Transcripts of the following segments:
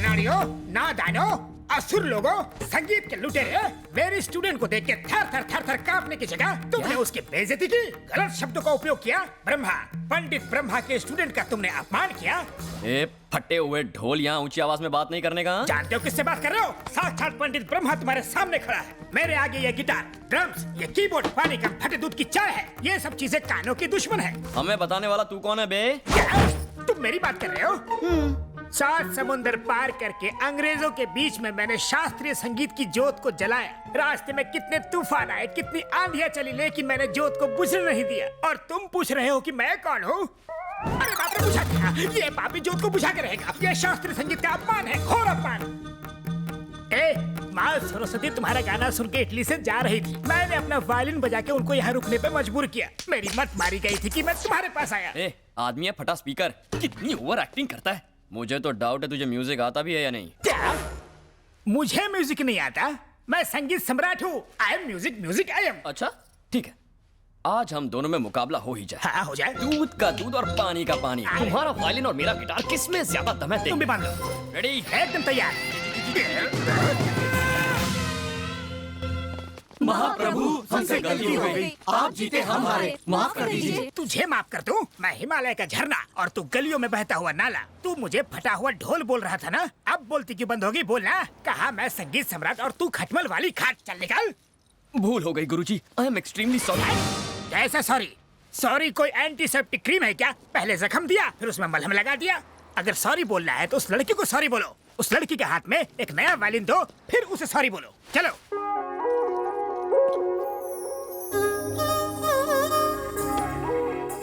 अनाड़ियों, नादानों, असुर लोगों, संगीत के लुटेरे, मेरे स्टूडेंट को देख के थर थर कांपने की जगह तुमने उसकी बेइज्जती की, गलत शब्दों का उपयोग किया। ब्रह्मा, पंडित ब्रह्मा के स्टूडेंट का तुमने अपमान किया। ए फटे हुए ढोल, यहाँ ऊंची आवाज में बात नहीं करने का। जानते हो किससे बात कर रहे हो? साक्षात पंडित ब्रह्मा तुम्हारे सामने खड़ा है। मेरे आगे ये गिटार, ड्रम्स, ये कीबोर्ड पानी का फटे दूध की चाय है। ये सब चीजें कानों की दुश्मन है। हमें बताने वाला तू कौन है बे? क्या? तुम मेरी बात कर रहे हो? 7 समुंदर पार करके अंग्रेजों के बीच में मैंने शास्त्रीय संगीत की जोत को जलाया। रास्ते में कितने तूफान आए, कितनी आंधियां चली, लेकिन मैंने जोत को बुझने नहीं दिया। और तुम पूछ रहे हो कि मैं कौन हूँ? अरे बाप रे, बुझा दिया। ये पापी जोत को बुझा के रहेगा। ये शास्त्रीय संगीत का अपमान है, घोर अपमान। ए, माँ सरस्वती तुम्हारा गाना सुन के इटली से जा रही थी। मैंने अपना वायलिन बजा के उनको यहाँ रुकने पे मजबूर किया। मेरी मत मारी गई थी कि मैं तुम्हारे पास आया। ए, आदमी है फटा स्पीकर, कितनी ओवर एक्टिंग करता है। मुझे तो डाउट है तुझे म्यूजिक आता भी है या नहीं। क्या? मुझे म्यूजिक नहीं आता? मैं संगीत सम्राट हूँ। I am music I am. अच्छा ठीक है, आज हम दोनों में मुकाबला हो ही जाए। हाँ हो जाए। दूध का दूध और पानी का पानी। तुम्हारा वायलिन और मेरा गिटार, किसमें ज्यादा दम है? तुम भी बांध लो। रेडी? एकदम तैयार। महाप्रभु हमसे गलती हो गई, आप जीते हम हारे, माफ कर दीजिए। तुझे माफ कर दूं? मैं हिमालय का झरना और तू गलियों में बहता हुआ नाला। तू मुझे फटा हुआ ढोल बोल रहा था ना? अब बोलती क्यों बंद होगी? बोलना। कहा मैं संगीत सम्राट और तू खटमल वाली खाट। चल निकल। भूल हो गई गुरुजी, आई एम एक्सट्रीमली सॉरी। कैसा सॉरी? सॉरी कोई एंटीसेप्टिक क्रीम है क्या? पहले जख्म दिया, फिर उसमें मलहम लगा दिया। अगर सॉरी बोलना है तो उस लड़की को सॉरी बोलो। उस लड़की के हाथ में एक नया वायलिन दो, फिर उसे सॉरी बोलो। चलो।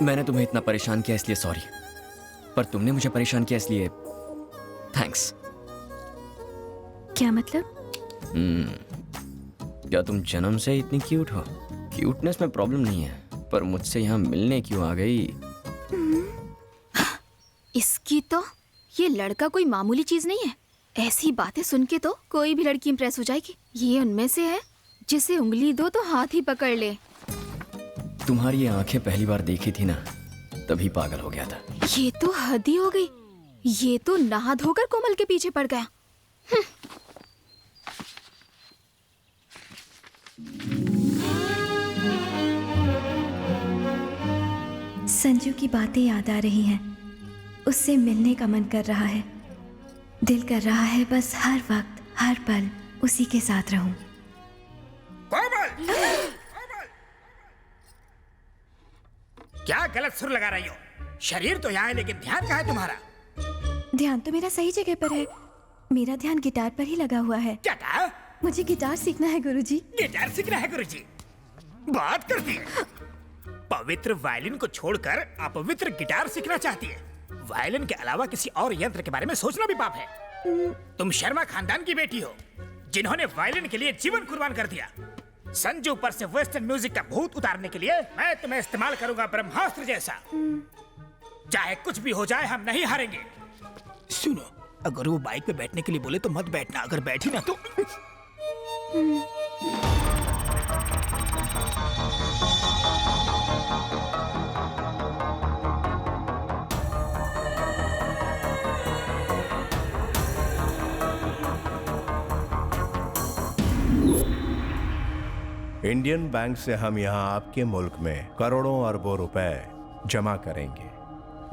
मैंने तुम्हें इतना परेशान किया इसलिए सॉरी, पर तुमने मुझे परेशान किया इसलिए थैंक्स। क्या मतलब? क्या तुम जन्म से इतनी क्यूट हो? क्यूटनेस में प्रॉब्लम नहीं है, पर मुझसे यहाँ मिलने क्यों आ गई? इसकी तो ये लड़का कोई मामूली चीज नहीं है। ऐसी बातें सुन के तो कोई भी लड़की इंप्रेस हो जाएगी। ये उनमें से है जिसे उंगली दो तो हाथ ही पकड़ ले। तुम्हारी ये आंखें पहली बार देखी थी ना, तभी पागल हो गया था। ये तो हद ही हो गई। ये तो नहा धोकर कोमल के पीछे पड़ गया। संजू की बातें याद आ रही हैं। उससे मिलने का मन कर रहा है। दिल कर रहा है बस हर वक्त हर पल उसी के साथ रहूं। कोमल! क्या गलत सुर लगा रही हो? शरीर तो यहाँ है लेकिन ध्यान कहाँ है तुम्हारा? ध्यान तो मेरा सही जगह पर है। मेरा ध्यान गिटार पर ही लगा हुआ है। क्या कहा? मुझे गिटार सीखना है गुरुजी। गिटार सीखना है गुरुजी? बात करती है। पवित्र वायलिन को छोड़कर अपवित्र गिटार सीखना चाहती है। वायलिन के अलावा किसी और यंत्र के बारे में सोचना भी पाप है। तुम शर्मा खानदान की बेटी हो, जिन्होंने वायलिन के लिए जीवन कुर्बान कर दिया। संजू पर से वेस्टर्न म्यूजिक का भूत उतारने के लिए मैं तुम्हें इस्तेमाल करूंगा ब्रह्मास्त्र जैसा। चाहे कुछ भी हो जाए, हम नहीं हारेंगे। सुनो, अगर वो बाइक पे बैठने के लिए बोले तो मत बैठना, अगर बैठी ना तो। इंडियन बैंक से हम यहाँ आपके मुल्क में करोड़ों अरबों रुपए जमा करेंगे।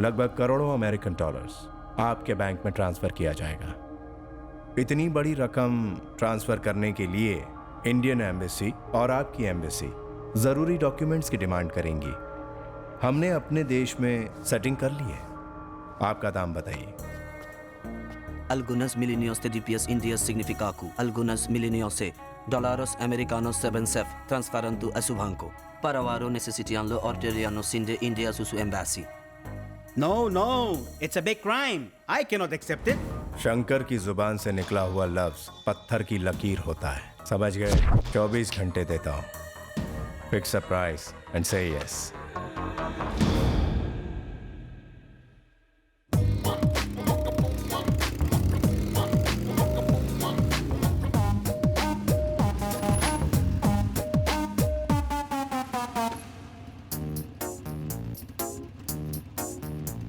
लगभग करोड़ों अमेरिकन डॉलर्स आपके बैंक में ट्रांसफर किया जाएगा। इतनी बड़ी रकम ट्रांसफर करने के लिए इंडियन एम्बेसी और आपकी एम्बेसी जरूरी डॉक्यूमेंट्स की डिमांड करेंगी। हमने अपने देश में सेटिंग कर ली है। आपका दाम बताइए। Algunas milenios de DPS India significaku. Algunas milenios dólares americanos 7 transferando a su banco. Para varo necesitando orderiano sinde India su embassy. No, it's a big crime. I cannot accept it. Shankar की जुबान से निकला हुआ लफ्ज पत्थर की लकीर होता है। समझ गए? 24 घंटे देता हूँ। फिक्स अ प्राइस एंड से यस।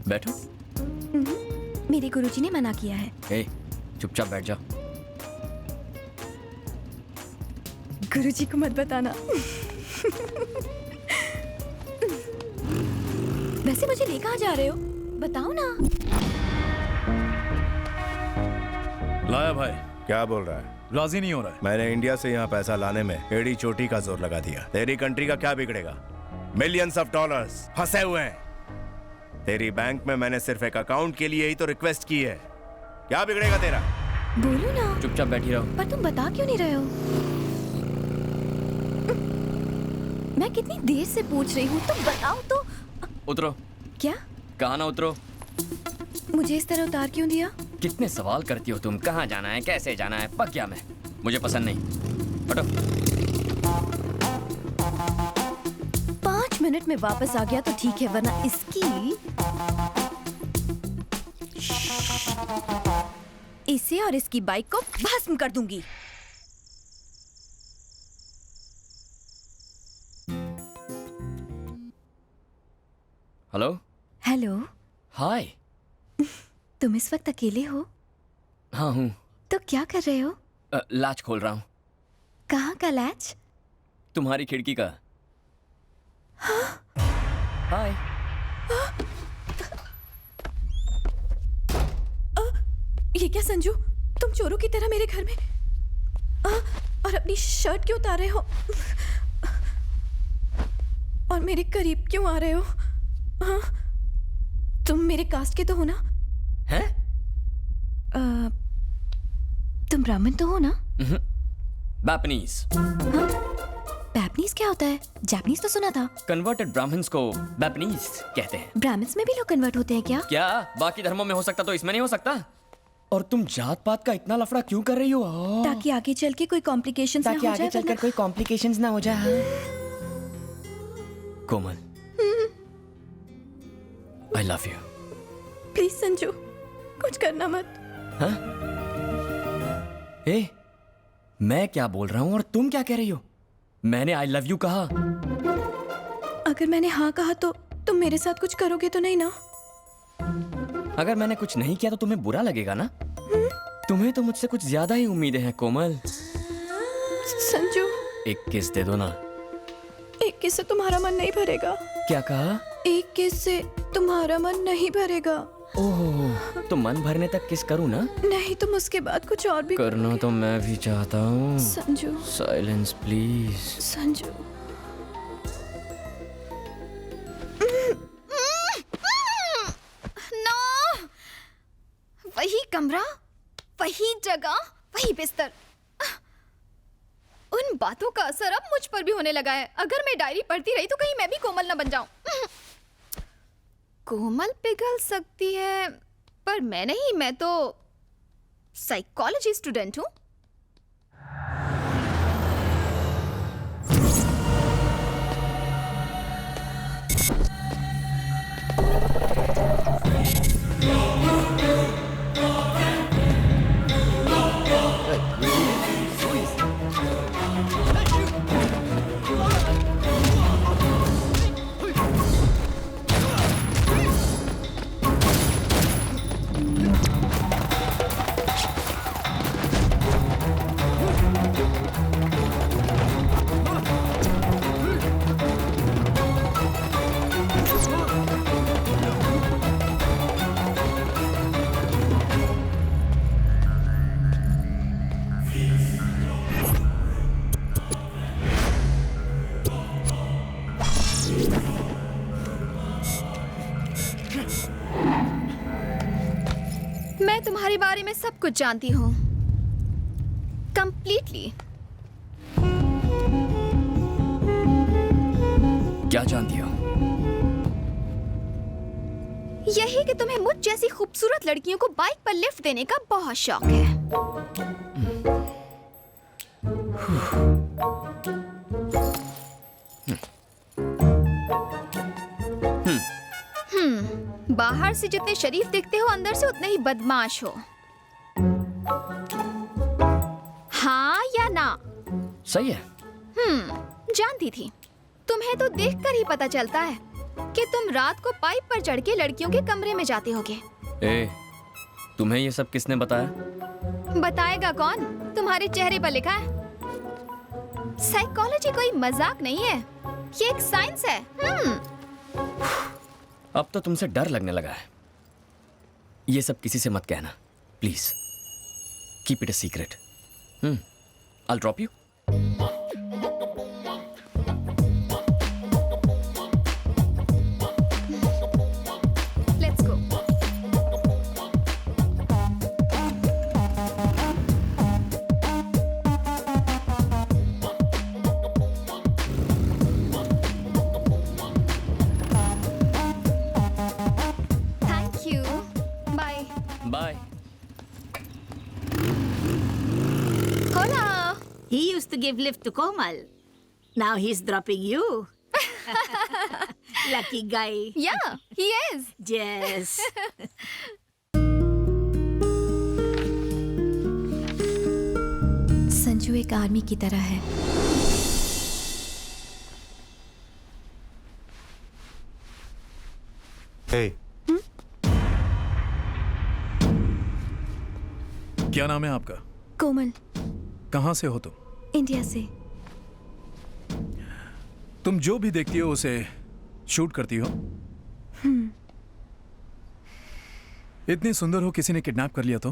बैठो। मेरे गुरुजी ने मना किया है। ए, चुपचाप बैठ जा। गुरुजी को मत बताना। वैसे मुझे ले कहाँ जा रहे हो? बताओ ना। लाया भाई, क्या बोल रहा है? राजी नहीं हो रहा है। मैंने इंडिया से यहाँ पैसा लाने में एड़ी चोटी का जोर लगा दिया। तेरी कंट्री का क्या बिगड़ेगा? मिलियंस ऑफ डॉलर्स फंसे हुए हैं। तेरी बैंक में मैंने सिर्फ एक अकाउंट के लिए ही तो रिक्वेस्ट की है। क्या बिगड़ेगा तेरा? बोलो ना। चुपचाप बैठी रहो। पर तुम बता क्यों नहीं रहे हो? मैं कितनी देर से पूछ रही हूँ, तुम बताओ तो। उतरो। क्या? कहाँ ना उतरो। मुझे इस तरह उतार क्यों दिया? कितने सवाल करती हो तुम? कहाँ जाना है, कैसे जाना है? पक गया मैं, मुझे पसंद नहीं। हटो। 5 मिनट में वापस आ गया तो ठीक है, वरना इसकी इसे और इसकी बाइक को भस्म कर दूंगी। हेलो। हेलो। हाय। तुम इस वक्त अकेले हो? हाँ हूँ। तो क्या कर रहे हो? लैच खोल रहा हूँ। कहाँ का लैच? तुम्हारी खिड़की का। हाय। ये क्या संजू, तुम चोरों की तरह मेरे घर में और अपनी शर्ट क्यों उतार रहे हो? और मेरे करीब क्यों आ रहे हो? हाँ? तुम मेरे कास्ट के तो हो ना? हैं? तुम ब्राह्मण तो हो ना? जापानीज। हाँ? जापानीज क्या होता है? जापानीज तो सुना था। कन्वर्टेड ब्राह्मण्स को जापानीज कहते हैं। ब्राह्मण्स में भी लोग कन्वर्ट होते हैं क्या? क्या बाकी धर्मों में हो सकता तो इसमें नहीं हो सकता? और तुम जात पात का इतना लफड़ा क्यों कर रही हो? ताकि आगे चल के कोई कॉम्प्लिकेशंस ना हो जाए। ताकि आगे चलकर कोई कॉम्प्लिकेशंस ना हो जाए। कोमल, I love you. Please Sanju, कुछ करना मत। हाँ? ए, मैं क्या बोल रहा हूँ और तुम क्या कह रही हो? मैंने I love you कहा। अगर मैंने हाँ कहा तो तुम मेरे साथ कुछ करोगे तो नहीं ना? अगर मैंने कुछ नहीं किया तो तुम्हें बुरा लगेगा ना? तुम्हें तो मुझसे कुछ ज्यादा ही उम्मीदें हैं कोमल। संजू, एक किस दे दो ना। एक किस से तुम्हारा मन नहीं भरेगा। क्या कहा? एक किस से तुम्हारा मन नहीं भरेगा। ओह, तो मन भरने तक किस करूँ ना? नहीं, तुम उसके बाद कुछ और भी करना तो मैं भी चाहता हूँ। Sanju. Silence please. Sanju. No, वही कमरा, वही जगह, वही बिस्तर। उन बातों का असर अब मुझ पर भी होने लगा है। अगर मैं डायरी पढ़ती रही तो कहीं मैं भी कोमल ना बन जाऊं। कोमल पिघल सकती है, पर मैं नहीं। मैं तो साइकोलॉजी स्टूडेंट हूं। मैं तुम्हारे बारे में सब कुछ जानती हूँ, कंप्लीटली। क्या जानती हो? यही कि तुम्हें मुझ जैसी खूबसूरत लड़कियों को बाइक पर लिफ्ट देने का बहुत शौक है। बाहर से जितने शरीफ दिखते हो, अंदर से उतने ही बदमाश हो। हाँ या ना? सही है। जानती थी। तुम्हें तो देखकर ही पता चलता है कि तुम रात को पाइप पर चढ़ के लड़कियों के कमरे में जाते होगे। ए, तुम्हें ये सब किसने बताया? बताएगा कौन? तुम्हारे चेहरे पर लिखा है। साइकोलॉजी कोई मजाक नहीं है, ये एक साइंस है। अब तो तुमसे डर लगने लगा है। ये सब किसी से मत कहना, please. Keep it a secret. I'll drop you. Let's go. Thank you. Bye. Bye. Hola. He used to give lift to Komal. Now he's dropping you. Lucky guy. Yeah, he is. Yes. Sanju एक army की तरह है। Hey, क्या नाम है आपका? कोमल, कहाँ से हो तुम? इंडिया से। तुम जो भी देखती हो उसे शूट करती हो? इतनी सुंदर हो, किसी ने किडनैप कर लिया तो?